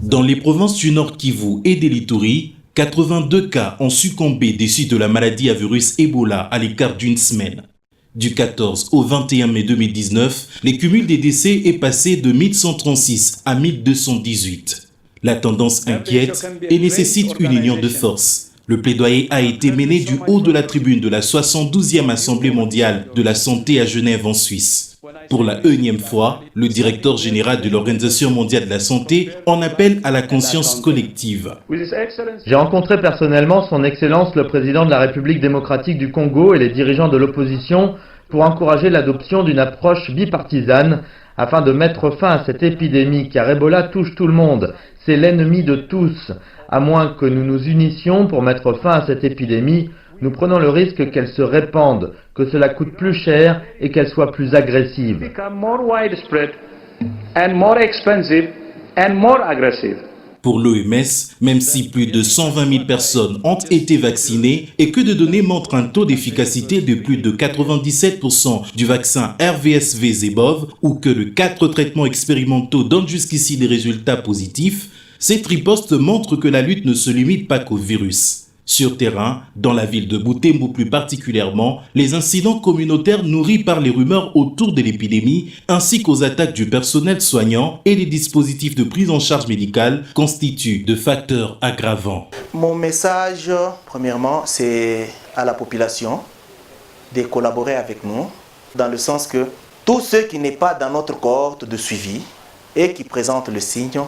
Dans les provinces du Nord Kivu et de l'Ituri, 82 cas ont succombé des suites de la maladie à virus Ebola à l'écart d'une semaine. Du 14 au 21 mai 2019, le cumul des décès est passé de 1136 à 1218. La tendance inquiète et nécessite une union de forces. Le plaidoyer a été mené du haut de la tribune de la 72e Assemblée mondiale de la santé à Genève en Suisse. Pour la énième fois, le directeur général de l'Organisation mondiale de la santé en appelle à la conscience collective. J'ai rencontré personnellement son Excellence le président de la République démocratique du Congo et les dirigeants de l'opposition pour encourager l'adoption d'une approche bipartisane afin de mettre fin à cette épidémie, car Ebola touche tout le monde. C'est l'ennemi de tous. À moins que nous nous unissions pour mettre fin à cette épidémie, nous prenons le risque qu'elle se répande, que cela coûte plus cher et qu'elle soit plus agressive. Pour l'OMS, même si plus de 120 000 personnes ont été vaccinées et que de données montrent un taux d'efficacité de plus de 97% du vaccin RVSV-Zebov ou que les 4 traitements expérimentaux donnent jusqu'ici des résultats positifs, cette riposte montre que la lutte ne se limite pas qu'au virus. Sur terrain, dans la ville de Butembo plus particulièrement, les incidents communautaires nourris par les rumeurs autour de l'épidémie ainsi qu'aux attaques du personnel soignant et les dispositifs de prise en charge médicale constituent de facteurs aggravants. Mon message, premièrement, c'est à la population de collaborer avec nous, dans le sens que tous ceux qui n'est pas dans notre cohorte de suivi et qui présentent le signe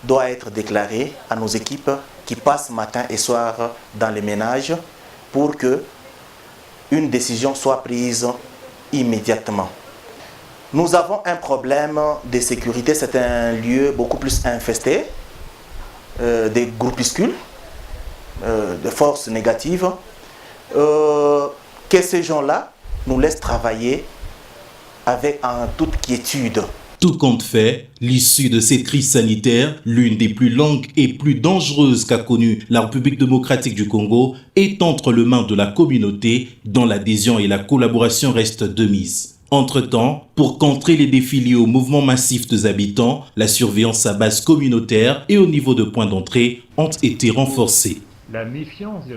doit être déclaré à nos équipes qui passent matin et soir dans les ménages pour que une décision soit prise immédiatement. Nous avons un problème de sécurité, c'est un lieu beaucoup plus infesté, des groupuscules, de forces négatives, que ces gens-là nous laissent travailler avec en toute quiétude. Tout compte fait, l'issue de cette crise sanitaire, l'une des plus longues et plus dangereuses qu'a connue la République démocratique du Congo, est entre les mains de la communauté dont l'adhésion et la collaboration restent de mise. Entre-temps, pour contrer les défis liés au mouvement massif des habitants, la surveillance à base communautaire et au niveau de points d'entrée ont été renforcées. La méfiance des